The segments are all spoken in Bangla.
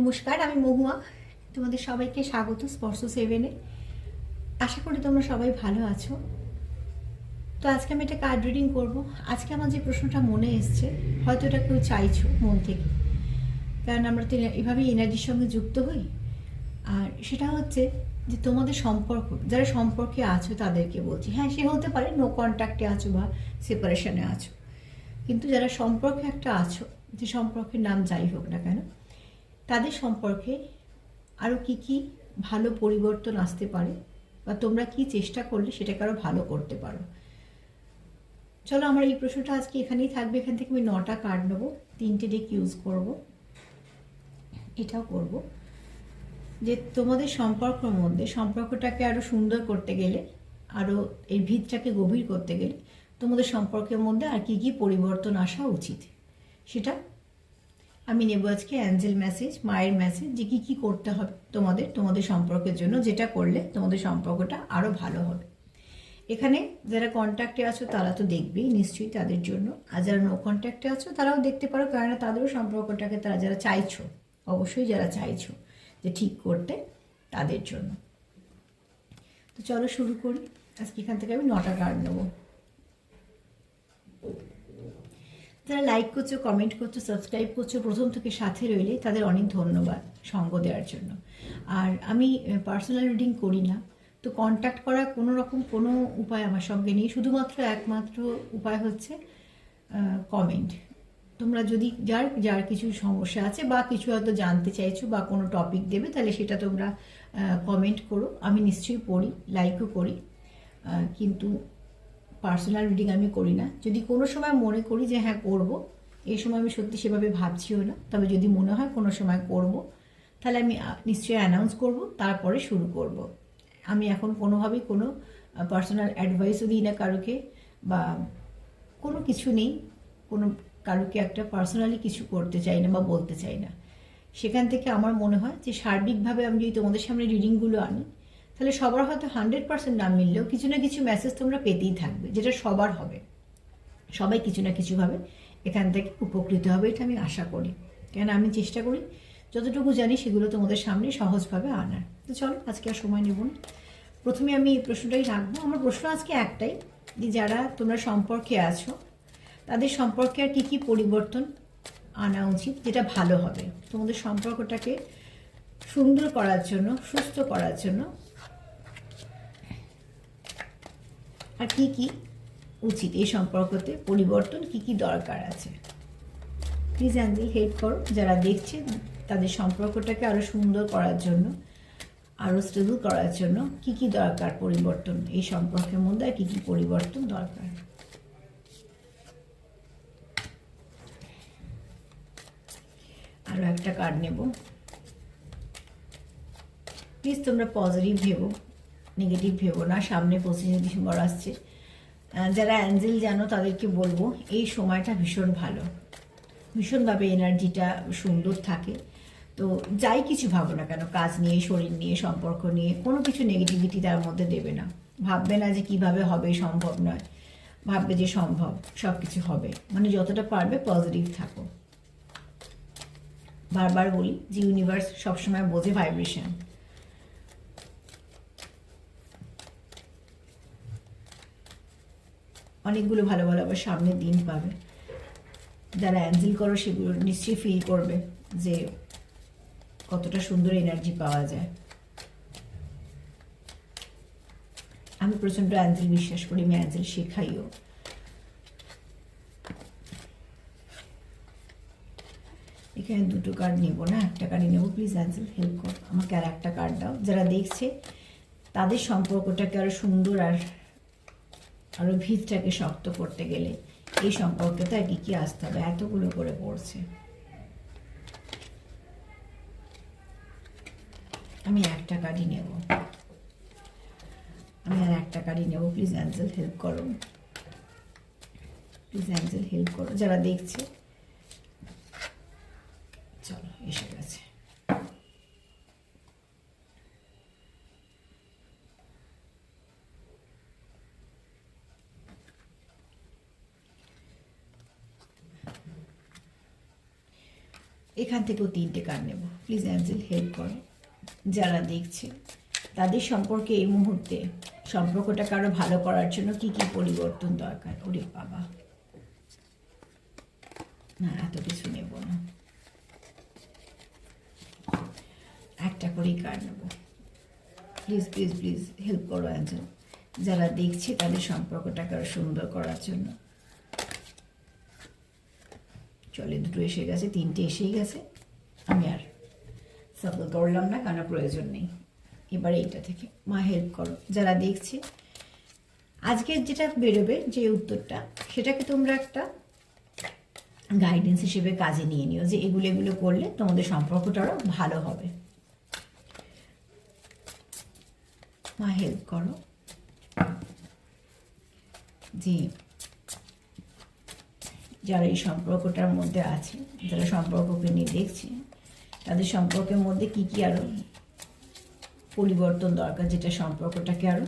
নমস্কার, আমি মহুয়া। তোমাদের সবাইকে স্বাগত স্পর্শ সেভেনে। আশা করি তোমরা সবাই ভালো আছো। তো আজকে আমি একটা কার্ড রিডিং করবো। আজকে আমার যে প্রশ্নটা মনে এসছে, হয়তো এটা কেউ চাইছো মন থেকে, কারণ আমরা তো এভাবেই এনার্জির সঙ্গে যুক্ত হই। আর সেটা হচ্ছে যে তোমাদের সম্পর্ক, যারা সম্পর্কে আছো তাদেরকে বলছি। হ্যাঁ, সে হতে পারে নো কন্ট্যাক্টে আছো বা সেপারেশনে আছো, কিন্তু যারা সম্পর্কে একটা আছো, যে সম্পর্কের নাম যাই হোক না কেন, তাদের সম্পর্কে আরও কী কী ভালো পরিবর্তন আসতে পারে, বা তোমরা কি চেষ্টা করলে সেটাকে আরও ভালো করতে পারো। চলো, আমার এই প্রশ্নটা আজকে এখানেই থাকবে। এখান থেকে আমি 9টা কার্ড নেবো, 3টে ডেক ইউজ করব। এটাও করব যে তোমাদের সম্পর্কের মধ্যে সম্পর্কটাকে আরও সুন্দর করতে গেলে, আরও এর ভিতটাকে গভীর করতে গেলে তোমাদের সম্পর্কের মধ্যে আর কী কী পরিবর্তন আসা উচিত, সেটা আমি নেব আজকে। অ্যাঞ্জেল মেসেজ, মায়ের মেসেজ, যে কী কী করতে হবে তোমাদের সম্পর্কের জন্য, যেটা করলে তোমাদের সম্পর্কটা আরও ভালো হবে। এখানে যারা কন্ট্যাক্টে আছো তারা তো দেখবেই নিশ্চয়ই, তাদের জন্য। আর যারা নো কন্ট্যাক্টে আছো তারাও দেখতে পারো, কারণ তাদেরও সম্পর্কটাকে তারা যারা চাইছো, অবশ্যই যারা চাইছো যে ঠিক করতে, তাদের জন্য। তো চলো শুরু করি। আজকে এখান থেকে আমি 9টা কার্ড নেবো। যারা লাইক করছো, কমেন্ট করছো, সাবস্ক্রাইব করছো, প্রথম থেকে সাথে রইলে তাদের অনেক ধন্যবাদ সঙ্গ দেওয়ার জন্য। আর আমি পার্সোনাল রিডিং করি না, তো কন্ট্যাক্ট করার কোনো রকম কোনো উপায় আমার সঙ্গে নেই। শুধুমাত্র একমাত্র উপায় হচ্ছে কমেন্ট। তোমরা যদি যার কিছু সমস্যা আছে বা কিছু হয়তো জানতে চাইছো বা কোনো টপিক দেবে, তাহলে সেটা তোমরা কমেন্ট করো। আমি নিশ্চয়ই পড়ি, লাইকও করি, কিন্তু পার্সোনাল রিডিং আমি করি না। যদি কোনো সময় মনে করি যে হ্যাঁ করব, এই সময় আমি সত্যি সেভাবে ভাবছিও না, তবে যদি মনে হয় কোনো সময় করব, তাহলে আমি নিশ্চয়ই অ্যানাউন্স করব, তারপরে শুরু করব। আমি এখন কোনোভাবেই কোনো পার্সোনাল অ্যাডভাইসও দিই না কারোকে, বা কোনো কিছু নেই, কোনো কারোকে একটা পার্সোনালি কিছু করতে চাই না বা বলতে চাই না। সেখান থেকে আমার মনে হয় যে সার্বিকভাবে আমি যদি তোমাদের সামনে রিডিংগুলো আনি, তাহলে সবার হয়তো 100% না মিললেও কিছু না কিছু মেসেজ তোমরা পেতেই থাকবে, যেটা সবার হবে। সবাই কিছু না কিছুভাবে এখান থেকে উপকৃত হবে, এটা আমি আশা করি। কেন আমি চেষ্টা করি যতটুকু জানি সেগুলো তোমাদের সামনে সহজভাবে আনার। তো চলো, আজকে আর সময় নেব না। প্রথমে আমি এই প্রশ্নটাই রাখবো। আমার প্রশ্ন আজকে একটাই, যে যারা তোমরা সম্পর্কে আছো তাদের সম্পর্কে আর কী কী পরিবর্তন আনা উচিত, যেটা ভালো হবে তোমাদের সম্পর্কটাকে সুন্দর করার জন্য, সুস্থ করার জন্য, আর কি কি উচিত এই সম্পর্কতে পরিবর্তন, কি কি দরকার আছে। প্লিজ অ্যাঞ্জেল হেল্প করো। যারা দেখছে তাদের সম্পর্কটাকে আরও সুন্দর করার জন্য, আরও স্টেবল করার জন্য কি কি দরকার পরিবর্তন, এই সম্পর্কের মধ্যে আর কী কী পরিবর্তন দরকার। আরও একটা কার্ড নেব। প্লিজ তোমরা পজিটিভ ভেবো, নেগেটিভ ভেবো না। সামনে 25শে ডিসেম্বর আসছে। যারা অ্যাঞ্জেল জানো তাদেরকে বলবো, এই সময়টা ভীষণ ভালো, ভীষণভাবে এনার্জিটা সুন্দর থাকে। তো যাই কিছু ভাবো না কেন, কাজ নিয়ে, শরীর নিয়ে, সম্পর্ক নিয়ে, কোনো কিছু নেগেটিভিটি তার মধ্যে দেবে না। ভাববে না যে কিভাবে হবে, সম্ভব নয়। ভাববে যে সম্ভব, সব কিছু হবে। মানে যতটা পারবে পজিটিভ থাকো। বারবার বলি যে ইউনিভার্স সবসময় বোঝে ভাইব্রেশন। অনেকগুলো ভালো ভালো আবার সামনের দিন পাবে। যারা অ্যাঞ্জেল করো সেগুলো নিশ্চয়ই ফিল করবে যে কতটা সুন্দর এনার্জি পাওয়া যায়। আমি প্রচণ্ড অ্যাঞ্জেল বিশ্বাস করি, আমি অ্যাঞ্জেল শেখাইও। এখানে 2টো কার্ড নেবো না, একটা কার্ডই নেবো। প্লিজ অ্যাঞ্জেল হেল্প করো আমাকে, আর একটা কার্ড দাও। যারা দেখছে তাদের সম্পর্কটাকে আরও সুন্দর আর আরও ভিতটাকে শক্ত করতে গেলে এই সম্পর্কতে আর কি কি আসতে হবে। এতগুলো করে পড়ছে, আমি একটা কার্ডই নেব। আমি আর একটা কার্ডই নেব। প্লিজ অ্যাঞ্জেল হেল্প করো, প্লিজ অ্যাঞ্জেল হেল্প করো। যারা দেখছে, চলো এসে গেছে। এখান থেকেও 3টে কার্ড নেব। প্লিজ অ্যাঞ্জেল হেল্প করো। যারা দেখছে তাদের সম্পর্কে এই মুহূর্তে সম্পর্কটাকে আরও ভালো করার জন্য কি কি পরিবর্তন দরকার। ওরে বাবা, না এত কিছু নেব না, একটা করেই কার্ড নেব। প্লিজ প্লিজ প্লিজ হেল্প করো অ্যাঞ্জেল, যারা দেখছে তাদের সম্পর্কটাকে আরও সুন্দর করার জন্য। চলে, 2টো এসে গেছে, 3টে এসেই গেছে, আমি আর সাফল করলাম না, কেন প্রয়োজন নেই। এবার এইটা থেকে মা হেল্প করো। যারা দেখছে আজকের যেটা বেরোবে যে উত্তরটা, সেটাকে তোমরা একটা গাইডেন্স হিসেবে কাজে নিয়ে নিও, যে এগুলো এগুলো করলে তোমাদের সম্পর্কটা আরও ভালো হবে। মা হেল্প করো যে যারা এই সম্পর্কটার মধ্যে আছে, যারা সম্পর্ককে নিয়ে দেখছে, তাদের সম্পর্কের মধ্যে কি কি আরও পরিবর্তন দরকার, যেটা সম্পর্কটাকে আরও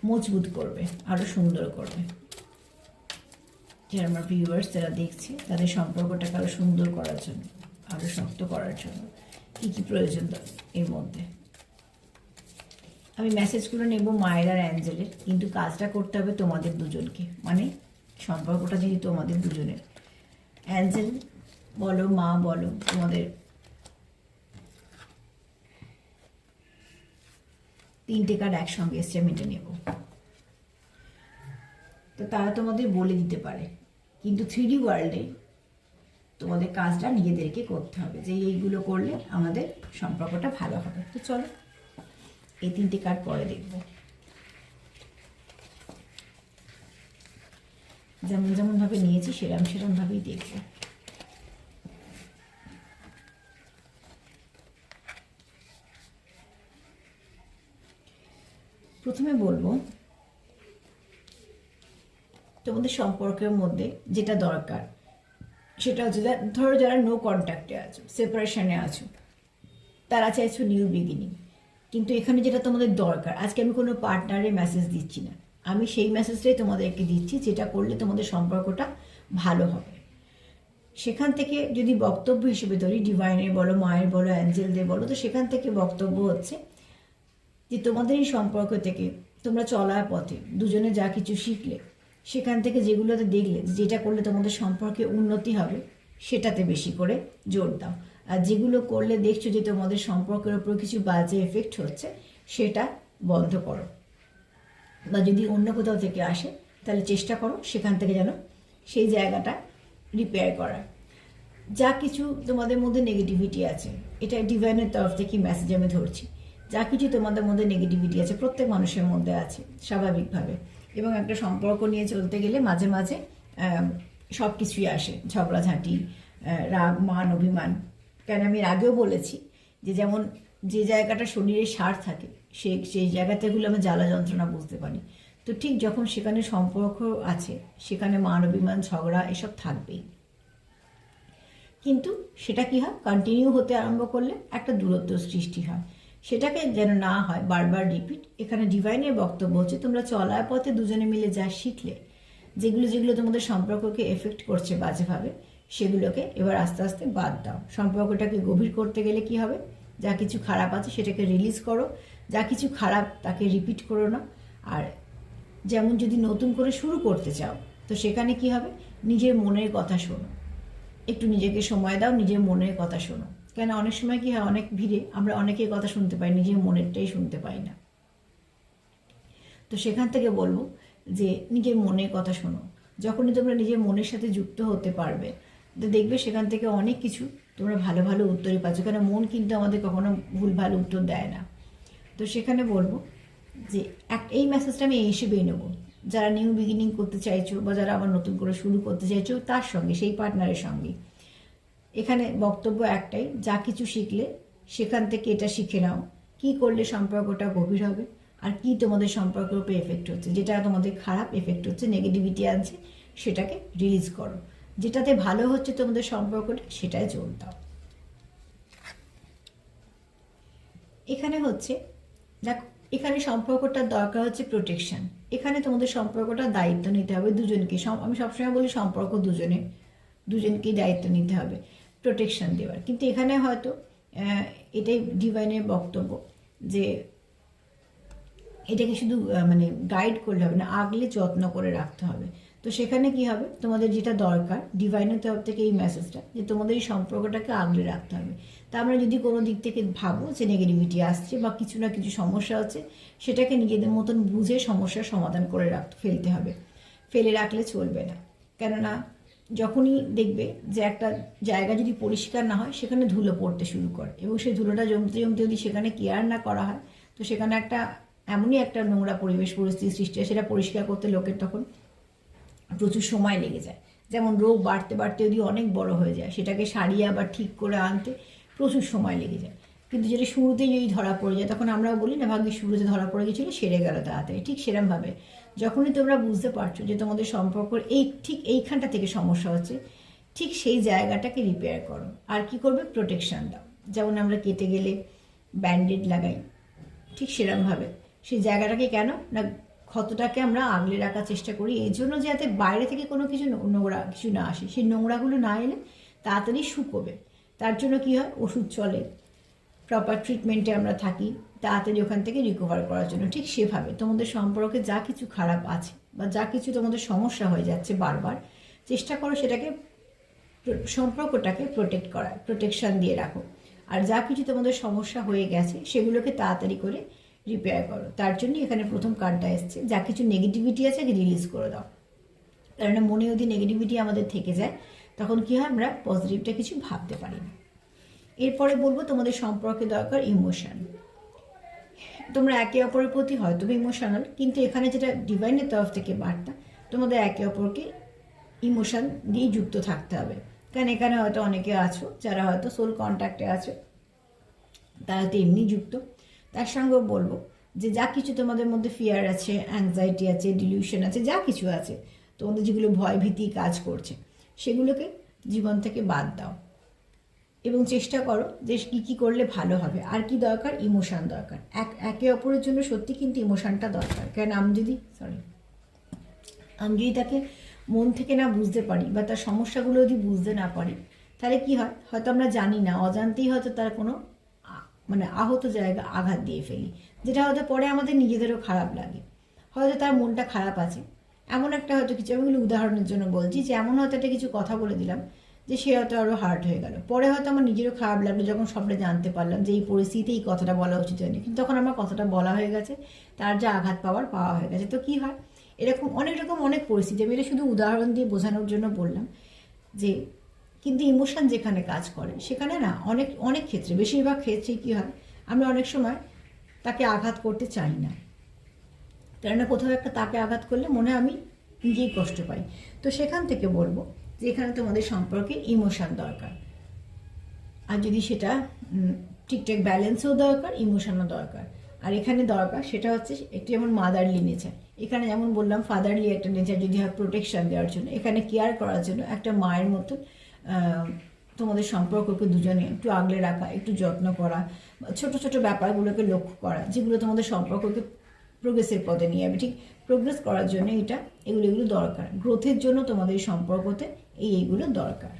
মজবুত করবে, আরও সুন্দর করবে। যারা আমার ভিউয়ার্স যারা দেখছে, তাদের সম্পর্কটাকে আরও সুন্দর করার জন্য, আরও শক্ত করার জন্য কী কী প্রয়োজন এর মধ্যে। আমি মেসেজগুলো নেব মায়ের আর অ্যাঞ্জেলের, কিন্তু কাজটা করতে হবে তোমাদের দুজনকে, মানে সম্পর্কটা যদি তোমাদের দুজনের, অ্যাঞ্জেল বলো মা বলো, তোমাদের 3টে কার্ড একসঙ্গে এসছে, আমি এটা নেব। তো তারা তোমাদের বলে দিতে পারে, কিন্তু 3D ওয়ার্ল্ডে তোমাদের কাজটা নিজেদেরকে করতে হবে, যে এইগুলো করলে আমাদের সম্পর্কটা ভালো হবে। তো চলো এই 3টে কার্ড পরে দেখব। যেমন যেমনভাবে নিয়েছি সেরমভাবেই দেখব। প্রথমে বলবো তোমাদের সম্পর্কের মধ্যে যেটা দরকার সেটা হচ্ছে, ধরো যারা নো কন্ট্যাক্টে আছো, সেপারেশনে আছো, তারা চাইছো নিউ বিগিনিং, কিন্তু এখানে যেটা তোমাদের দরকার, আজকে আমি কোনো পার্টনারের মেসেজ দিচ্ছি না, আমি সেই মেসেজটাই তোমাদেরকে দিচ্ছি, যেটা করলে তোমাদের সম্পর্কটা ভালো হবে। সেখান থেকে যদি বক্তব্য হিসেবে ধরি, ডিভাইনের বলো, মায়ের বলো, অ্যাঞ্জেলদের বলো, তো সেখান থেকে বক্তব্য হচ্ছে যে তোমাদের এই সম্পর্ক থেকে তোমরা চলার পথে দুজনে যা কিছু শিখলে, সেখান থেকে যেগুলোতে দেখলে যেটা করলে তোমাদের সম্পর্কে উন্নতি হবে, সেটাতে বেশি করে জোর দাও। আর যেগুলো করলে দেখছো যে তোমাদের সম্পর্কের ওপর কিছু বাজে এফেক্ট হচ্ছে, সেটা বন্ধ করো। বা যদি অন্য কোথাও থেকে আসে, তাহলে চেষ্টা করো সেখান থেকে যেন সেই জায়গাটা রিপেয়ার করার। যা কিছু তোমাদের মধ্যে নেগেটিভিটি আছে, এটা ডিভাইনের তরফ থেকে মেসেজ আমি ধরছি, যা কিছু তোমাদের মধ্যে নেগেটিভিটি আছে, প্রত্যেক মানুষের মধ্যে আছে স্বাভাবিকভাবে, এবং একটা সম্পর্ক নিয়ে চলতে গেলে মাঝে মাঝে সব কিছুই আসে, ঝগড়াঝাঁটি, রাগ, মান, অভিমান। কেন আমি আগেও বলেছি যে যেমন যে জায়গাটা শরীরে সার থাকে, সেই জায়গাতেগুলো আমি জ্বালা যন্ত্রণা বুঝতে পারি। তো ঠিক যখন সেখানে সম্পর্ক আছে, সেখানে মান, অভিমান, ঝগড়া এসব থাকবেই, কিন্তু সেটা কি হয়, কন্টিনিউ হতে আরম্ভ করলে একটা দূরত্ব সৃষ্টি হয়। সেটাকে যেন না হয় বারবার রিপিট। এখানে ডিভাইনের বক্তব্য হচ্ছে তোমরা চলার পথে দুজনে মিলে যা শিখলে, যেগুলো যেগুলো তোমাদের সম্পর্ককে এফেক্ট করছে বাজেভাবে, সেগুলোকে এবার আস্তে আস্তে বাদ দাও। সম্পর্কটাকে গভীর করতে গেলে কি হবে, যা কিছু খারাপ আছে সেটাকে রিলিজ করো, যা কিছু খারাপ তাকে রিপিট করো না। আর যেমন যদি নতুন করে শুরু করতে চাও, তো সেখানে কি হবে, নিজের মনের কথা শোনো, একটু নিজেকে সময় দাও, নিজের মনের কথা শোনো। কেন অনেক সময় কি হয়, অনেক ভিড়ে আমরা অনেকের কথা শুনতে পাই, নিজের মনেরটাই শুনতে পাই না। তো সেখান থেকে বলবো যে নিজের মনের কথা শোনো। যখনই তোমরা নিজের মনের সাথে যুক্ত হতে পারবে, তো দেখবে সেখান থেকে অনেক কিছু তোমরা ভালো ভালো উত্তরই পাচ্ছ, কেন মন কিন্তু আমাদের কখনো ভুল ভালো উত্তর দেয় না। তো সেখানে বলবো যে এই মেসেজটা আমি এই হিসেবেই নেবো, যারা নিউ বিগিনিং করতে চাইছো বা যারা আবার নতুন করে শুরু করতে চাইছো, তার সঙ্গে, সেই পার্টনারের সঙ্গে এখানে বক্তব্য একটাই, যা কিছু শিখলে সেখান থেকে এটা শিখে নাও, কি করলে সম্পর্কটা গভীর হবে, আর কি তোমাদের সম্পর্কের উপরে এফেক্ট হচ্ছে, যেটা তোমাদের খারাপ এফেক্ট হচ্ছে, নেগেটিভিটি আনছে, সেটাকে রিলিজ করো। যেটাতে ভালো হচ্ছে তোমাদের সম্পর্কটা, সেটাই জোর দাও। এখানে হচ্ছে দেখো, এখানে সম্পর্কটার দরকার হচ্ছে প্রোটেকশন। এখানে তোমাদের সম্পর্কটা দায়িত্ব নিতে হবে দুজনকে। আমি সবসময় বলি সম্পর্ক দুজনেই দায়িত্ব নিতে হবে। প্রোটেকশন দেওয়ার। কিন্তু এখানে হয়তো এটাই ডিভাইনের বক্তব্য যে এটাকে শুধু মানে গাইড করলে হবে না, আগলে যত্ন করে রাখতে হবে। তো সেখানে কি হবে, তোমাদের যেটা দরকার ডিভাইনের তরফ থেকে এই মেসেজটা, যে তোমাদের এই সম্পর্কটাকে আগলে রাখতে হবে। তা আমরা যদি কোনো দিক থেকে ভাবো যে নেগেটিভিটি আসছে বা কিছু না কিছু সমস্যা হচ্ছে, সেটাকে নিজেদের মতন বুঝে সমস্যার সমাধান করে ফেলতে হবে, ফেলে রাখলে চলবে না। কেননা যখনই দেখবে যে একটা জায়গা যদি পরিষ্কার না হয়, সেখানে ধুলো পড়তে শুরু করে, এবং সেই ধুলোটা জমতে জমতে যদি সেখানে কেয়ার না করা হয়, তো সেখানে একটা এমনই একটা নোংরা পরিবেশ পরিস্থিতি সৃষ্টি হয়, সেটা পরিষ্কার করতে লোকের তখন প্রচুর সময় লেগে যায়। যেমন রোগ বাড়তে বাড়তে যদি অনেক বড় হয়ে যায়, সেটাকে সারিয়ে আবার ঠিক করে আনতে প্রচুর সময় লেগে যায়। কিন্তু যেটা শুরুতেই যদি ধরা পড়ে যায়, তখন আমরাও বলি না, ভাগ্যে শুরুতে ধরা পড়ে গেছিলো, সেরে গেল তাড়াতাড়ি। ঠিক সেরকমভাবে যখনই তোমরা বুঝতে পারছো যে তোমাদের সম্পর্কের ঠিক এইখানটা থেকে সমস্যা হচ্ছে, ঠিক সেই জায়গাটাকে রিপেয়ার করো। আর কি করবে, প্রোটেকশান দাও। যেমন আমরা কেটে গেলে ব্যান্ডেড লাগাই, ঠিক সেরকমভাবে সেই জায়গাটাকে কেন না, ক্ষতটাকে আমরা আগলে রাখার চেষ্টা করি, এই জন্য যাতে বাইরে থেকে কোনো কিছু নোংরা কিছু না আসে। সেই নোংরাগুলো না এলে তাড়াতাড়ি শুকোবে। তার জন্য কি হয়, ওষুধ চলে, প্রপার ট্রিটমেন্টে আমরা থাকি তাড়াতাড়ি ওখান থেকে রিকভার করার জন্য। ঠিক সেভাবে তোমাদের সম্পর্কে যা কিছু খারাপ আছে বা যা কিছু তোমাদের সমস্যা হয়ে যাচ্ছে বারবার, চেষ্টা করো সেটাকে, সম্পর্কটাকে প্রোটেক্ট করার, প্রোটেকশান দিয়ে রাখো। আর যা কিছু তোমাদের সমস্যা হয়ে গেছে, সেগুলোকে তাড়াতাড়ি করে রিপেয়ার করো। তার জন্য এখানে প্রথম কার্ডটা এসছে, যা কিছু নেগেটিভিটি আছে রিলিজ করে দাও। কারণ মনে যদি নেগেটিভিটি আমাদের থেকে যায়, তখন কি হয়, আমরা পজিটিভটা কিছু ভাবতে পারি না। এরপরে বলবো তোমাদের সম্পর্কে দরকার ইমোশন। তোমরা একে অপরের প্রতি হয়তো ইমোশনাল, কিন্তু এখানে যেটা ডিভাইনের তরফ থেকে বার্তা, তোমাদের একে অপরকে ইমোশন দিয়ে যুক্ত থাকতে হবে। কারণ এখানে হয়তো অনেকে আছো যারা হয়তো সোল কন্ট্যাক্টে আছো, তারা তো এমনি যুক্ত। তার সঙ্গেও বলবো যে যা কিছু তোমাদের মধ্যে ফিয়ার আছে, অ্যাংজাইটি আছে, ডিলিউশন আছে, যা কিছু আছে, তোমাদের যেগুলো ভয় ভীতি কাজ করছে, সেগুলোকে জীবন থেকে বাদ দাও এবং চেষ্টা করো যে কী কী করলে ভালো হবে। আর কি দরকার, ইমোশান দরকার। একে অপরের জন্য সত্যি কিন্তু ইমোশানটা দরকার। কারণ আমি যদি তাকে মন থেকে না বুঝতে পারি বা তার সমস্যাগুলো যদি বুঝতে না পারি, তাহলে কি হয়, হয়তো আমরা জানি না, অজান্তেই হয়তো তার কোনো মানে আহত জায়গা আঘাত দিয়ে ফেলি, যেটা হয়তো পরে আমাদের নিজেদেরও খারাপ লাগে। হয়তো তার মনটা খারাপ আছে, এমন একটা হয়তো কিছু, আমি উদাহরণের জন্য বলছি, যে এমন হয়তো একটা কিছু কথা বলে দিলাম যে সে হয়তো আরও হার্ট হয়ে গেল। পরে হয়তো আমার নিজেরও খারাপ লাগলো যখন সবটা জানতে পারলাম যে এই পরিস্থিতিতে এই কথাটা বলা উচিত হয়নি, কিন্তু তখন আমার কথাটা বলা হয়ে গেছে, তার যা আঘাত পাওয়া হয়ে গেছে। তো কি হয়, এরকম অনেক পরিস্থিতি, আমি এটা শুধু উদাহরণ দিয়ে বোঝানোর জন্য বললাম যে, কিন্তু ইমোশন যেখানে কাজ করে সেখানে না অনেক ক্ষেত্রে, বেশিরভাগ ক্ষেত্রে কি হয়, আমরা অনেক সময় তাকে আঘাত করতে চাই না। কেননা কোথাও একটা তাকে আঘাত করলে মনে হয় আমি নিজেই কষ্ট পাই। তো সেখান থেকে বলবো যে এখানে তোমাদের সম্পর্কে ইমোশন দরকার। আর যদি সেটা ঠিকঠাক ব্যালেন্সও দরকার, ইমোশনও দরকার। আর এখানে দরকার সেটা হচ্ছে একটু যেমন মাদারলি নেচার। এখানে যেমন বললাম ফাদারলি একটা নেচার যদি হয় প্রোটেকশন দেওয়ার জন্য, এখানে কেয়ার করার জন্য, একটা মায়ের মতন তোমাদের সম্পর্ককে দুজনে একটু আগলে রাখা, একটু যত্ন করা, ছোট ছোট ব্যাপারগুলোকে লক্ষ্য করা, যেগুলো তোমাদের সম্পর্ককে প্রোগ্রেসের পথে নিয়ে যাবে। ঠিক প্রোগ্রেস করার জন্য এগুলো দরকার, গ্রোথের জন্য তোমাদের সম্পর্কতে এইগুলো দরকার।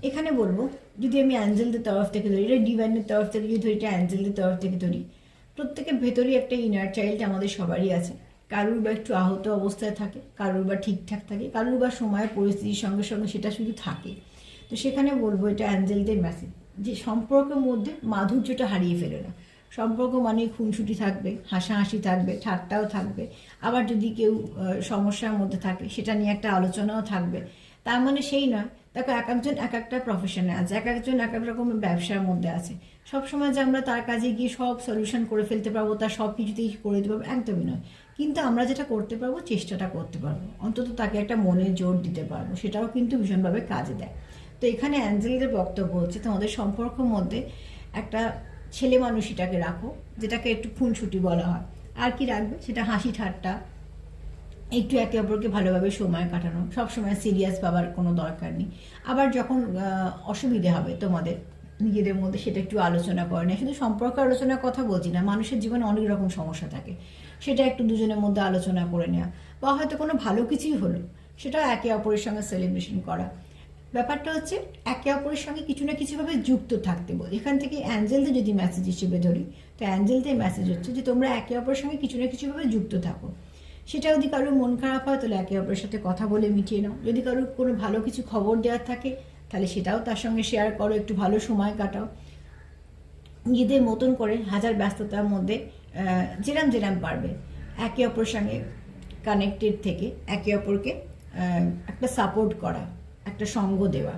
এখানে বলবো, যদি আমি অ্যাঞ্জেলদের তরফ থেকে ধরি, এটা ডিভাইনের তরফ থেকে যদি ধরি, এটা অ্যাঞ্জেলদের তরফ থেকে ধরি, প্রত্যেকের ভেতরেই একটা ইনার চাইল্ড আমাদের সবারই আছে। কারুর বা একটু আহত অবস্থায় থাকে, কারুর বা ঠিকঠাক থাকে, কারুর বা সময় পরিস্থিতির সঙ্গে সঙ্গে সেটা শুধু থাকে। তো সেখানে বলবো এটা অ্যাঞ্জেলদের মেসেজ, যে সম্পর্কের মধ্যে মাধুর্যটা হারিয়ে ফেলে না। সম্পর্ক মানে খুনসুটি থাকবে, হাসাহাসি থাকবে, ঠাট্টাও থাকবে, আবার যদি কেউ সমস্যার মধ্যে থাকে সেটা নিয়ে একটা আলোচনাও থাকবে। তার মানে সেই নয় দেখো এক একজন এক একটা প্রফেশনে আছে, এক একজন এক এক রকমের ব্যবসার মধ্যে আছে। সবসময় যে আমরা তার কাছে গিয়ে সব সলিউশন করে ফেলতে পারবো, তার সব কিছুতেই করে দিতে পারবো, একদমই নয়। কিন্তু আমরা যেটা করতে পারবো, চেষ্টাটা করতে পারবো, অন্তত তাকে একটা মনের জোর দিতে পারবো, সেটাও কিন্তু ভীষণভাবে কাজে দেয়। তো এখানে অ্যাঞ্জেলদের বক্তব্য হচ্ছে তোমাদের সম্পর্কের মধ্যে একটা ছেলে মানুষটাকে রাখো, যেটাকে একটু খুনসুটি বলা হয়। আর কি রাখবে, সেটা হাসি ঠাট্টা, একটু একে অপরকে ভালোভাবে সময় কাটানো, সবসময় সিরিয়াস পাবার কোনো দরকার নেই। আবার যখন অসুবিধে হবে তোমাদের নিজেদের মধ্যে, সেটা একটু আলোচনা করে না। শুধু সম্পর্ক আলোচনার কথা বলছি না, মানুষের জীবনে অনেক রকম সমস্যা থাকে, সেটা একটু দুজনের মধ্যে আলোচনা করে নেওয়া, বা হয়তো কোনো ভালো কিছুই হলো সেটা একে অপরের সঙ্গে সেলিব্রেশন করা। ব্যাপারটা হচ্ছে একে অপরের সঙ্গে কিছু না কিছুভাবে যুক্ত থাকতে বল। এখান থেকে অ্যাঞ্জেলদের যদি মেসেজ হিসেবে ধরি, তো অ্যাঞ্জেলদের মেসেজ হচ্ছে যে তোমরা একে অপরের সঙ্গে কিছু না কিছুভাবে যুক্ত থাকো। সেটা যদি কারোর মন খারাপ হয় তাহলে একে অপরের সাথে কথা বলে মিটিয়ে নাও। যদি কারোর কোনো ভালো কিছু খবর দেওয়ার থাকে তাহলে সেটাও তার সঙ্গে শেয়ার করো, একটু ভালো সময় কাটাও। নিজেদের মতন করে হাজার ব্যস্ততার মধ্যে যেরাম যেরাম পারবে একে অপরের সঙ্গে কানেক্টেড থেকে একে অপরকে একটা সাপোর্ট করা, একটা সঙ্গ দেওয়া।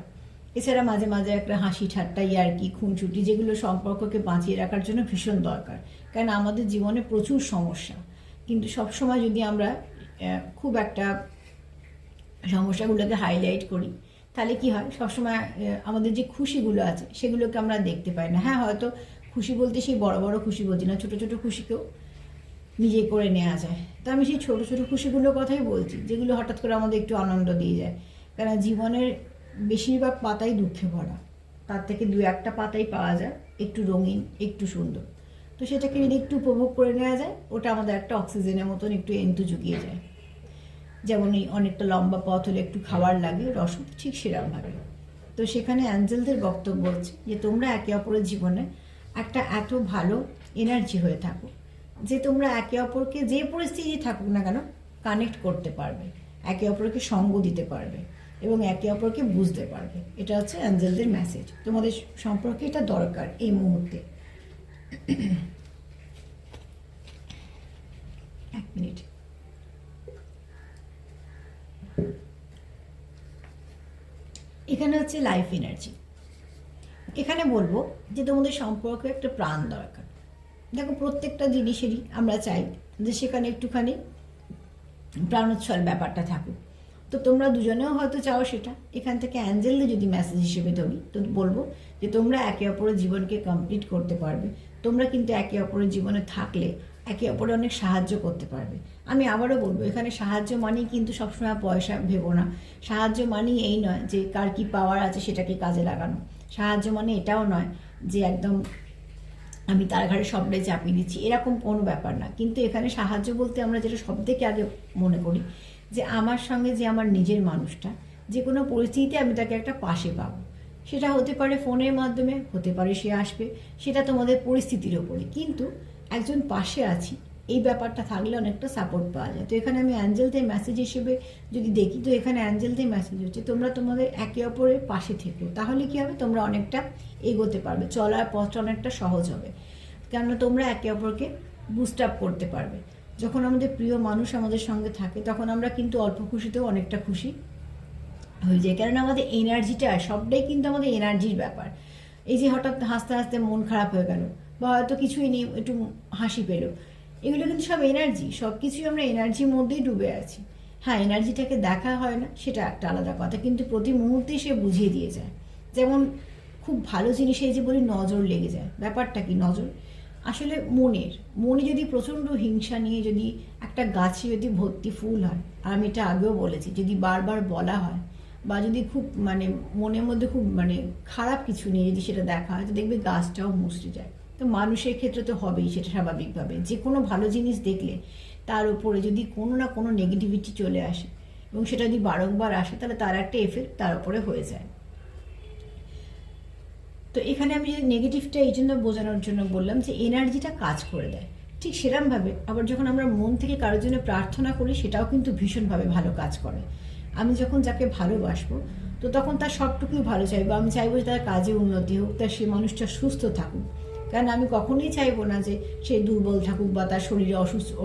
এছাড়া মাঝে মাঝে একটা হাসি ঠাট্টা, ইয়ার্কি, খুনসুটি, যেগুলো সম্পর্ককে বাঁচিয়ে রাখার জন্য ভীষণ দরকার। কারণ আমাদের জীবনে প্রচুর সমস্যা, কিন্তু সবসময় যদি আমরা খুব একটা সমস্যাগুলোকে হাইলাইট করি তাহলে কি হয়, সবসময় আমাদের যে খুশিগুলো আছে সেগুলোকে আমরা দেখতে পাই না। হ্যাঁ, হয়তো খুশি বলতে সেই বড় বড় খুশি বলছি না, ছোটো ছোটো খুশিকেও নিজে করে নেওয়া যায়। তো আমি সেই ছোটো ছোটো খুশিগুলোর কথাই বলছি, যেগুলো হঠাৎ করে আমাদের একটু আনন্দ দিয়ে যায়। কারণ জীবনের বেশিরভাগ পাতাই দুঃখে ভরা, তার থেকে দু একটা পাতাই পাওয়া যায় একটু রঙিন, একটু সুন্দর। তো সেটাকে যদি একটু উপভোগ করে নেওয়া যায়, ওটা আমাদের একটা অক্সিজেনের মতন একটু এন্তু জুগিয়ে যায়। যেমন এই অনেকটা লম্বা পথ হলে একটু খাবার লাগে, রসদ ঠিক সেরকমভাবে। তো সেখানে অ্যাঞ্জেলদের বক্তব্য হচ্ছে যে তোমরা একে অপরের জীবনে একটা এত ভালো এনার্জি হয়ে থাকো যে তোমরা একে অপরকে যে পরিস্থিতি থাকুক না কেন কানেক্ট করতে পারবে, একে অপরকে সঙ্গ দিতে পারবে এবং একে অপরকে বুঝতে পারবে। এটা হচ্ছে অ্যাঞ্জেলদের মেসেজ। তোমাদের সম্পর্কে এটা দরকার এই মুহূর্তে। এক মিনিট। এখানে হচ্ছে লাইফ এনার্জি। এখানে বলবো যে তোমাদের সম্পর্কে একটা প্রাণ দরকার। দেখো, প্রত্যেকটা জিনিসেরই আমরা চাই যে সেখানে একটুখানি প্রাণোচ্ছল ব্যাপারটা থাকুক। তো তোমরা দুজনেও হয়তো চাও সেটা। এখান থেকে অ্যাঞ্জেলদের যদি মেসেজ হিসেবে ধরি তো বলবো যে তোমরা একে অপরের জীবনকে কমপ্লিট করতে পারবে। তোমরা কিন্তু একে অপরের জীবনে থাকলে একে অপরে অনেক সাহায্য করতে পারবে। আমি আবারও বলবো, এখানে সাহায্য মানেই কিন্তু সবসময় পয়সা ভেবো না। সাহায্য মানেই এই নয় যে কার কী পাওয়ার আছে সেটাকে কাজে লাগানো। সাহায্য মানে এটাও নয় যে একদম আমি তার ঘাড়ে সবটাই চাপিয়ে দিচ্ছি, এরকম কোনো ব্যাপার না। কিন্তু এখানে সাহায্য বলতে আমরা যেটা সব থেকে আগে মনে করি যে আমার সঙ্গে যে আমার নিজের মানুষটা, যে কোনো পরিস্থিতিতে আমি তাকে একটা পাশে পাবো। সেটা হতে পারে ফোনের মাধ্যমে, হতে পারে সে আসবে, সেটা তোমাদের পরিস্থিতির ওপরে। কিন্তু একজন পাশে আছি এই ব্যাপারটা থাকলে অনেকটা সাপোর্ট পাওয়া যায়। তো এখানে আমি অ্যাঞ্জেলদের মেসেজ হিসেবে যদি দেখি, তো এখানে অ্যাঞ্জেলদের মেসেজ হচ্ছে তোমরা তোমাদের একে অপরের পাশে থেকো। তাহলে কি হবে, তোমরা অনেকটা এগোতে পারবে, চলার পথটা অনেকটা সহজ হবে। কেননা তোমরা একে অপরকে বুস্ট আপ করতে পারবে। যখন আমাদের প্রিয় মানুষ আমাদের সঙ্গে থাকে তখন আমরা কিন্তু অল্প খুশিতেও অনেকটা খুশি হয়ে যায়। কারণ আমাদের এনার্জিটা, সবটাই কিন্তু আমাদের এনার্জির ব্যাপার। এই যে হঠাৎ হাসতে হাসতে মন খারাপ হয়ে গেল, বা হয়তো কিছুই নেই, একটু হাসি পেলো, এগুলো কিন্তু সব এনার্জি। সব কিছুই আমরা এনার্জির মধ্যেই ডুবে আছি। হ্যাঁ, এনার্জিটাকে দেখা হয় না সেটা একটা আলাদা কথা, কিন্তু প্রতি মুহূর্তেই সে বুঝিয়ে দিয়ে যায়। যেমন খুব ভালো জিনিসে এই যে বলি নজর লেগে যায়, ব্যাপারটা কি নজর আসলে মনে যদি প্রচণ্ড হিংসা নিয়ে যদি একটা গাছে যদি ভর্তি ফুল হয়, আর আমি এটা আগেও বলেছি, যদি বারবার বলা হয় বা যদি খুব মনের মধ্যে খুব খারাপ কিছু নিয়ে যদি সেটা দেখা হয়, তো দেখবে গাছটাও মুচড়ে যায়। তো মানুষের ক্ষেত্রে তো হবেই সেটা স্বাভাবিকভাবে। যে কোনো ভালো জিনিস দেখলে তার উপরে যদি কোনো না কোনো নেগেটিভিটি চলে আসে এবং সেটা যদি বারংবার আসে তাহলে তার একটা এফেক্ট তার উপরে হয়ে যায়। তো এখানে আমি যদি নেগেটিভটা এই জন্য বোঝানোর জন্য বললাম যে এনার্জিটা কাজ করে দেয়। ঠিক সেরকমভাবে আবার যখন আমরা মন থেকে কারোর জন্য প্রার্থনা করি সেটাও কিন্তু ভীষণভাবে ভালো কাজ করে। আমি যখন যাকে ভালোবাসবো তো তখন তার সবটুকুই ভালো চাইবো। আমি চাইবো যে তার কাজে উন্নতি হোক, তার সে মানুষটা সুস্থ থাকুক। কারণ আমি কখনোই চাইবো না যে সে দুর্বল থাকুক বা তার শরীরে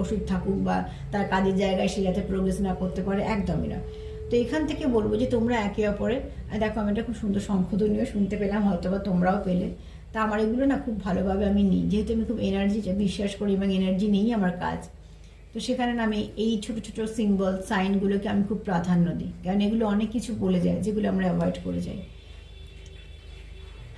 অসুখ থাকুক বা তার কাজের জায়গায় সে যাতে প্রোগ্রেস না করতে পারে, একদমই না। তো এখান থেকে বলবো যে তোমরা একে অপরে, দেখো আমি এটা খুব সুন্দর সংশোধনীয় শুনতে পেলাম, হয়তো বা তোমরাও পেলে। তা আমার এগুলো না খুব ভালোভাবে আমি নিই, যেহেতু আমি খুব এনার্জিটা বিশ্বাস করি এবং এনার্জি নিয়েই আমার কাজ। তো সেখানে না আমি এই ছোটো ছোটো সিম্বল সাইনগুলোকে আমি খুব প্রাধান্য দিই, কারণ এগুলো অনেক কিছু বলে যায় যেগুলো আমরা অ্যাভয়েড করে যাই।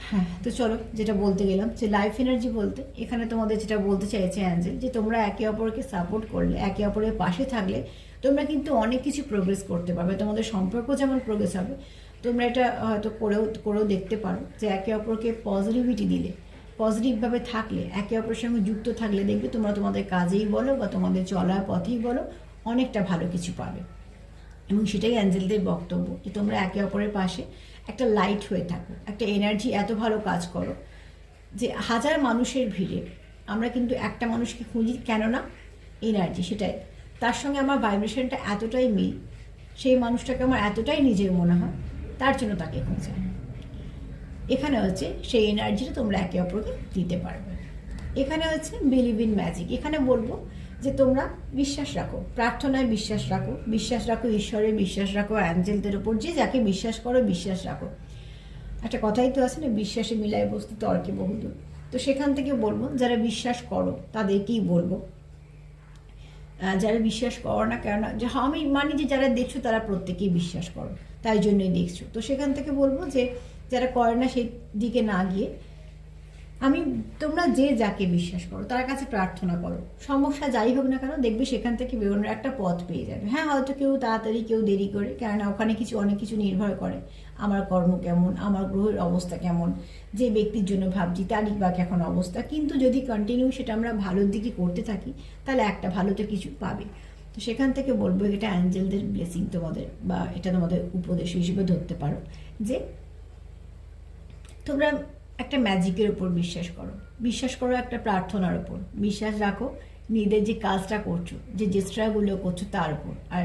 হ্যাঁ, তো চলো যেটা বলতে গেলাম যে লাইফ এনার্জি বলতে এখানে তোমাদের যেটা বলতে চাইছে অ্যাঞ্জেল, যে তোমরা একে অপরকে সাপোর্ট করলে, একে অপরের পাশে থাকলে তোমরা কিন্তু অনেক কিছু প্রোগ্রেস করতে পারবে। তোমাদের সম্পর্ক যেমন প্রোগ্রেস হবে, তোমরা এটা হয়তো করেও দেখতে পারো যে একে অপরকে পজিটিভিটি দিলে, পজিটিভভাবে থাকলে, একে অপরের সঙ্গে যুক্ত থাকলে দেখবে তোমরা তোমাদের কাজেই বলো বা তোমাদের চলার পথেই বলো অনেকটা ভালো কিছু পাবে। এবং সেটাই অ্যাঞ্জেলদের বক্তব্য যে তোমরা একে অপরের পাশে একটা লাইট হয়ে থাকো, একটা এনার্জি এত ভালো কাজ করো যে হাজার মানুষের ভিড়ে আমরা কিন্তু একটা মানুষকে খুঁজি, কেননা এনার্জি সেটাই, তার সঙ্গে আমার ভাইব্রেশনটা এতটাই মিল, সেই মানুষটাকে আমার এতটাই নিজের মনে হয়, তার জন্য তাকে খুঁজে। এখানে হচ্ছে সেই এনার্জিটা তোমরা একে অপরকে দিতে পারবে। এখানে হচ্ছে বিলিভ ইন ম্যাজিক। এখানে বলবো যে তোমরা বিশ্বাস রাখো, প্রার্থনায় বিশ্বাস রাখো, বিশ্বাস রাখো ঈশ্বরে, বিশ্বাস রাখো অ্যাঞ্জেলদের ওপর, যে যাকে বিশ্বাস করো বিশ্বাস রাখো। একটা কথাই তো আছে না, বিশ্বাসে মিলায় বস্তু তর্কে বহুদূর। তো সেখান থেকে বলবো যারা বিশ্বাস করো তাদেরকেই বলবো, যারা বিশ্বাস করো না, কেননা যে আমি মানি যে যারা দেখছো তারা প্রত্যেকেই বিশ্বাস করো, তাই জন্যই দেখছো। তো সেখান থেকে বলবো যে যারা করে না সেই দিকে না গিয়ে তোমরা যে যাকে বিশ্বাস করো তার কাছে প্রার্থনা করো, সমস্যা যাই হোক না কেন দেখবে সেখান থেকে বেরোনোর একটা পথ পেয়ে যাবে। হ্যাঁ, হয়তো কেউ তাড়াতাড়ি, কেউ দেরি করে, কেননা ওখানে অনেক কিছু নির্ভর করে, আমার কর্ম কেমন, আমার গ্রহের অবস্থা কেমন, যে ব্যক্তির জন্য ভাবছি তারই বা কেমন অবস্থা। কিন্তু যদি কন্টিনিউ সেটা আমরা ভালোর দিকে করতে থাকি তাহলে একটা ভালো তো কিছু পাবে। তো সেখান থেকে বলবো এটা অ্যাঞ্জেলদের ব্লেসিং তোমাদের, বা এটা তোমাদের উপদেশ হিসেবে ধরতে পারো যে তোমরা একটা ম্যাজিকের উপর বিশ্বাস করো একটা প্রার্থনার উপর বিশ্বাস রাখো, নিজেদের যে কাজটা করছো, যে চেষ্টাগুলো করছো তার উপর, আর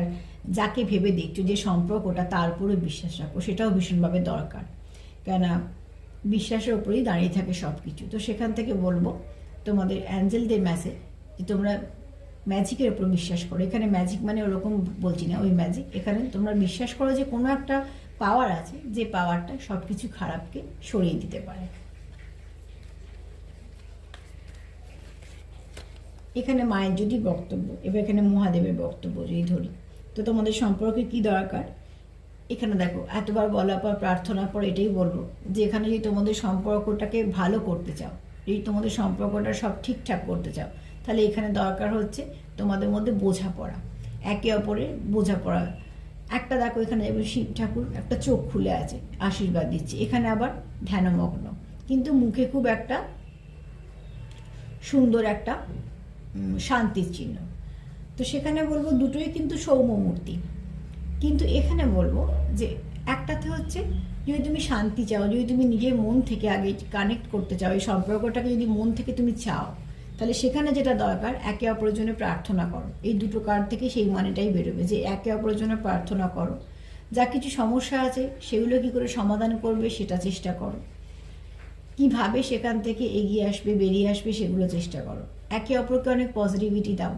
যাকে ভেবে দেখছো যে সম্পর্কটা তার উপরে বিশ্বাস রাখো, সেটাও ভীষণভাবে দরকার, কেননা বিশ্বাসের উপরেই দাঁড়িয়ে থাকে সব কিছু। তো সেখান থেকে বলবো তোমাদের অ্যাঞ্জেলদের মেসেজ যে তোমরা ম্যাজিকের উপর বিশ্বাস করো। এখানে ম্যাজিক মানে ওরকম বলছি না ওই ম্যাজিক, এখানে তোমরা বিশ্বাস করো যে কোনো একটা পাওয়ার আছে, যে পাওয়ারটা সব কিছু খারাপকে সরিয়ে দিতে পারে। এখানে মায়ের যদি বক্তব্য, এবার এখানে মহাদেবের বক্তব্য যদি ধরি, তো তোমাদের সম্পর্কে কি দরকার এখানে দেখো, এতবার বলার পর প্রার্থনার পর এটাই বলবো যে এখানে যদি তোমাদের সম্পর্কটাকে ভালো করতে চাও, যদি তোমাদের সম্পর্কটা সব ঠিকঠাক করতে চাও, তাহলে এখানে দরকার হচ্ছে তোমাদের মধ্যে বোঝাপড়া, একে অপরের বোঝাপড়া। একটা দেখো এখানে শিব ঠাকুর একটা চোখ খুলে আছে, আশীর্বাদ দিচ্ছে, এখানে আবার ধ্যানমগ্ন, কিন্তু মুখে খুব একটা সুন্দর একটা শান্তির চিহ্ন। তো সেখানে বলবো দুটোই কিন্তু সৌম্য মূর্তি, কিন্তু এখানে বলবো যে একটাতে হচ্ছে যদি তুমি শান্তি চাও, যদি তুমি নিজের মন থেকে আগে কানেক্ট করতে চাও, এই সম্পর্কটাকে যদি মন থেকে তুমি চাও, তাহলে সেখানে যেটা দরকার একে অপরের জন্য প্রার্থনা করো। এই দুটো কার্ড থেকে সেই মানেটাই বেরোবে যে একে অপরের জন্য প্রার্থনা করো, যা কিছু সমস্যা আছে সেগুলো কি করে সমাধান করবে সেটা চেষ্টা করো, কিভাবে সেখান থেকে এগিয়ে আসবে, বেরিয়ে আসবে সেগুলো চেষ্টা করো। একে অপরকে অনেক পজিটিভিটি দাও,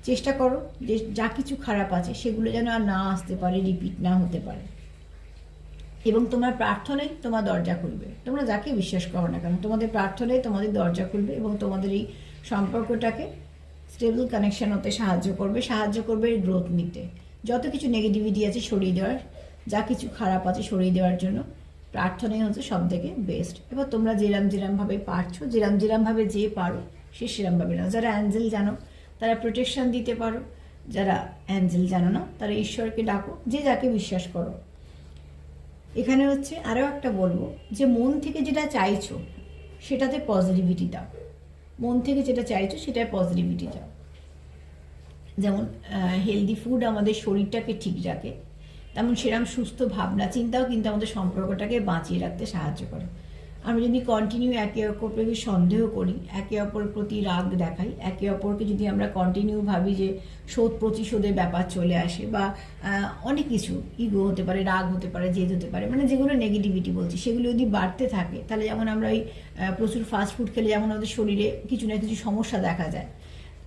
চেষ্টা করো যে যা কিছু খারাপ আছে সেগুলো যেন আর না আসতে পারে, রিপিট না হতে পারে। এবং তোমার প্রার্থনাই তোমার দরজা খুলবে, তোমরা যাকে বিশ্বাস করো না কেন তোমাদের প্রার্থনাই তোমাদের দরজা খুলবে এবং তোমাদের এই সম্পর্কটাকে স্টেবল কানেকশন হতে সাহায্য করবে গ্রোথ নিতে। যত কিছু নেগেটিভিটি আছে সরিয়ে দেওয়ার, যা কিছু খারাপ আছে সরিয়ে দেওয়ার জন্য প্রার্থনাই হচ্ছে সব থেকে বেস্ট। এবার তোমরা যেরামভাবে পারছো, যেরামভাবে যে পারো সে সেরমভাবে না। যারা অ্যাঞ্জেল জানো তারা প্রোটেকশন দিতে পারো, যারা অ্যাঞ্জেল জানো না তারা ঈশ্বরকে ডাকো, যে যাকে বিশ্বাস করো। এখানে হচ্ছে আরও একটা বলবো যে মন থেকে যেটা চাইছো সেটাতে পজিটিভিটি দাও, মন থেকে যেটা চাইছো সেটায় পজিটিভিটি দাও। যেমন হেলদি ফুড আমাদের শরীরটাকে ঠিক রাখে, তেমন সেরকম সুস্থ ভাবনা চিন্তাও কিন্তু আমাদের সম্পর্কটাকে বাঁচিয়ে রাখতে সাহায্য করে। আমরা যদি কন্টিনিউ একে অপরকে সন্দেহ করি, একে অপরের প্রতি রাগ দেখাই, একে অপরকে যদি আমরা কন্টিনিউ ভাবি যে শোধ প্রতিশোধের ব্যাপার চলে আসে, বা অনেক কিছু ইগো হতে পারে, রাগ হতে পারে, জেদ হতে পারে, মানে যেগুলো নেগেটিভিটি বলছি সেগুলো যদি বাড়তে থাকে, তাহলে যেমন আমরা ওই প্রচুর ফাস্টফুড খেলে যেমন আমাদের শরীরে কিছু না কিছু সমস্যা দেখা যায়,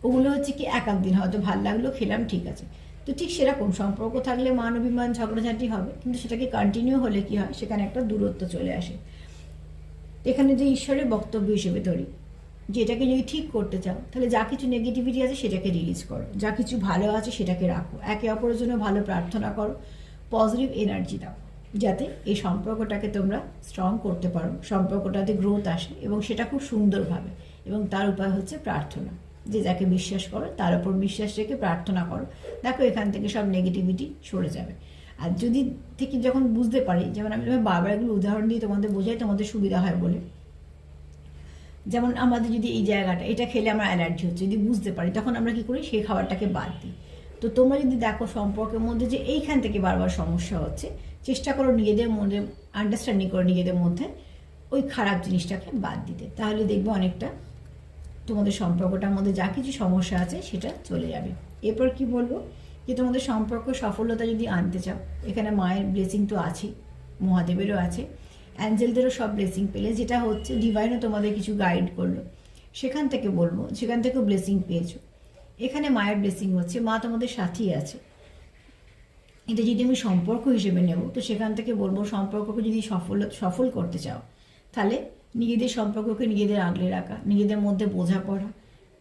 ওগুলো হচ্ছে কি এক দিন হয়তো ভাল লাগলো খেলাম ঠিক আছে, তো ঠিক সেরকম সম্পর্ক থাকলে মান অভিমান ঝগড়াঝাঁটি হবে, কিন্তু সেটাকে কন্টিনিউ হলে কি হয় সেখানে একটা দূরত্ব চলে আসে। এখানে যে ঈশ্বরের বক্তব্য হিসেবে ধরি যে এটাকে যদি ঠিক করতে চাও তাহলে যা কিছু নেগেটিভিটি আছে সেটাকে রিলিজ করো, যা কিছু ভালো আছে সেটাকে রাখো, একে অপরের জন্য ভালো প্রার্থনা করো, পজিটিভ এনার্জি দাও, যাতে এই সম্পর্কটাকে তোমরা স্ট্রং করতে পারো, সম্পর্কটাতে গ্রোথ আসে এবং সেটা খুব সুন্দরভাবে। এবং তার উপায় হচ্ছে প্রার্থনা, যে যাকে বিশ্বাস করো তার উপর বিশ্বাস রেখে প্রার্থনা করো, দেখো এখান থেকে সব নেগেটিভিটি সরে যাবে। আর যদি থেকে যখন বুঝতে পারি, যেমন আমি বারবার এগুলো উদাহরণ দিয়ে তোমাদের বোঝাই তোমাদের সুবিধা হয় বলে, যেমন আমাদের যদি এই জায়গাটা এটা খেলে আমার অ্যালার্জি হচ্ছে, যদি বুঝতে পারি, তখন আমরা কি করি, সেই খাবারটাকে বাদ দিই। তো তোমরা যদি দেখো সম্পর্কের মধ্যে যে এইখান থেকে বারবার সমস্যা হচ্ছে, চেষ্টা করো নিজেদের মধ্যে আন্ডারস্ট্যান্ডিং করো নিজেদের মধ্যে ওই খারাপ জিনিসটাকে বাদ দিতে, তাহলে দেখবে অনেকটা তোমাদের সম্পর্কটার মধ্যে যা কিছু সমস্যা আছে সেটা চলে যাবে। এরপর কি বলবো, যে তোমাদের সম্পর্ক সফলতা যদি আনতে চাও, এখানে মায়ের ব্লেসিং তো আছেই, মহাদেবেরও আছে, অ্যাঞ্জেলদেরও সব ব্লেসিং পেলে, যেটা হচ্ছে ডিভাইনও তোমাদের কিছু গাইড করলো, সেখান থেকে বলবো, সেখান থেকেও ব্লেসিং পেয়েছো। এখানে মায়ের ব্লেসিং হচ্ছে, মা তোমাদের সাথেই আছে। এটা যদি আমি সম্পর্ক হিসেবে নেব, তো সেখান থেকে বলবো সম্পর্ককে যদি সফল করতে চাও, তাহলে নিজেদের সম্পর্ককে নিজেদের আগলে রাখা, নিজেদের মধ্যে বোঝাপড়া,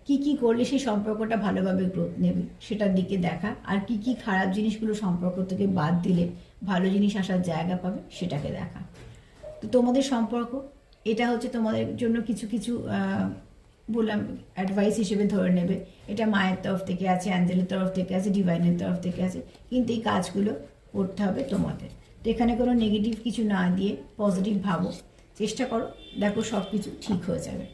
কি কি করলে সেই সম্পর্কটা ভালোভাবে গ্রোথ নেবে সেটার দিকে দেখা, আর কি কি খারাপ জিনিসগুলো সম্পর্ক থেকে বাদ দিলে ভালো জিনিস আসার জায়গা পাবে সেটাকে দেখা। তো তোমাদের সম্পর্ক এটা হচ্ছে তোমাদের জন্য কিছু কিছু বললাম অ্যাডভাইস হিসেবে ধরে নেবে, এটা মায়ের তরফ থেকে আছে, অ্যাঞ্জেলের তরফ থেকে আছে, ডিভাইনের তরফ থেকে আছে, কিন্তু এই কাজগুলো করতে হবে তোমাদের। তো এখানে কোনো নেগেটিভ কিছু না দিয়ে পজিটিভ ভাবো, চেষ্টা করো, দেখো সব কিছু ঠিক হয়ে যাবে।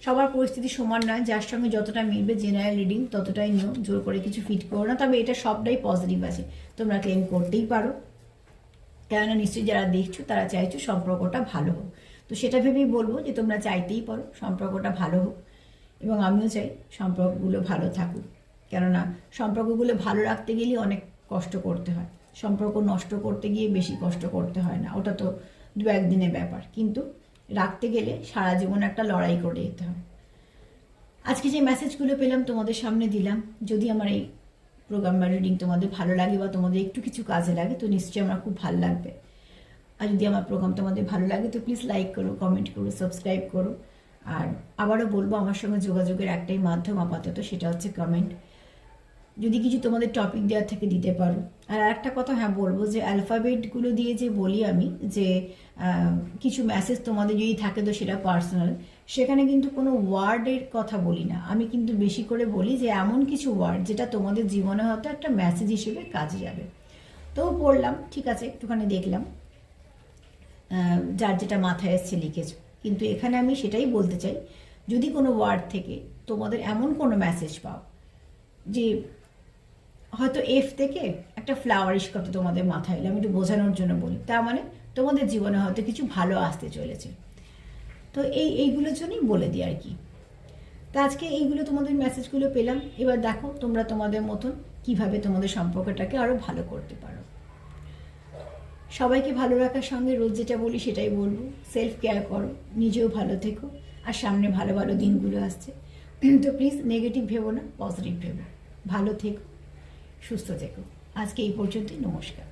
সবার পরিস্থিতি সমান নয়, যার সঙ্গে যতটা মিলবে জেনারেল রিডিং ততটাই নিও, জোর করে কিছু ফিট করো না, তবে এটা সবটাই পজিটিভ আছে, তোমরা ক্লেম করতেই পারো, কেননা নিশ্চয়ই যারা দেখছো তারা চাইছো সম্পর্কটা ভালো হোক। তো সেটা ভেবেই বলবো যে তোমরা চাইতেই পারো সম্পর্কটা ভালো হোক, এবং আমিও চাই সম্পর্কগুলো ভালো থাকুক, কেননা সম্পর্কগুলো ভালো রাখতে গেলে অনেক কষ্ট করতে হয়, সম্পর্ক নষ্ট করতে গিয়ে বেশি কষ্ট করতে হয় না, ওটা তো দু একদিনের ব্যাপার, কিন্তু রাখতে গেলে সারা জীবন একটা লড়াই করে যেতে হয়। আজকে যে মেসেজগুলো পেলাম তোমাদের সামনে দিলাম, যদি আমার এই প্রোগ্রাম বা রিডিং তোমাদের ভালো লাগে বা তোমাদের একটু কিছু কাজে লাগে, তো নিশ্চয়ই আমার খুব ভালো লাগবে। আর যদি আমার প্রোগ্রাম তোমাদের ভালো লাগে তো প্লিজ লাইক করো, কমেন্ট করো, সাবস্ক্রাইব করো। আর আবারও বলবো, আমার সঙ্গে যোগাযোগের একটাই মাধ্যম আপাতত, সেটা হচ্ছে কমেন্ট, যদি কিছু তোমাদের টপিক দেওয়ার থেকে দিতে পারো। আর একটা কথা হ্যাঁ বলবো, যে অ্যালফাবেটগুলো দিয়ে যে বলি আমি, যে কিছু মেসেজ তোমাদের যদি থাকে তো সেটা পার্সোনাল, সেখানে কিন্তু কোনো ওয়ার্ডের কথা বলি না, আমি কিন্তু বেশি করে বলি যে এমন কিছু ওয়ার্ড যেটা তোমাদের জীবনে হয়তো একটা মেসেজ হিসেবে কাজে যাবে। তো পড়লাম, ঠিক আছে, একটুখানি দেখলাম, যার যেটা মাথায় এসছে লিখেছো, কিন্তু এখানে আমি সেটাই বলতে চাই, যদি কোনো ওয়ার্ড থেকে তোমাদের এমন কোনো মেসেজ পাও যে হয়তো এফ থেকে একটা ফ্লাওয়ারিশ কথা তোমাদের মাথায় এলো, আমি একটু বোঝানোর জন্য বলি, তার মানে তোমাদের জীবনে হয়তো কিছু ভালো আসতে চলেছে, তো এইগুলোর জন্যই বলে দিই আর কি। তো আজকে এইগুলো তোমাদের মেসেজগুলো পেলাম, এবার দেখো তোমরা তোমাদের মতন কিভাবে তোমাদের সম্পর্কটাকে আরও ভালো করতে পারো। সবাইকে ভালো রাখার সঙ্গে রোজ যেটা বলি সেটাই বলবো, সেলফ কেয়ার করো, নিজেও ভালো থেকো, আর সামনে ভালো ভালো দিনগুলো আসছে, তো প্লিজ নেগেটিভ ভেবো না, পজিটিভ ভেবো, ভালো থেকো, সুস্থ থেকো। আজকে এই পর্যন্তই, নমস্কার।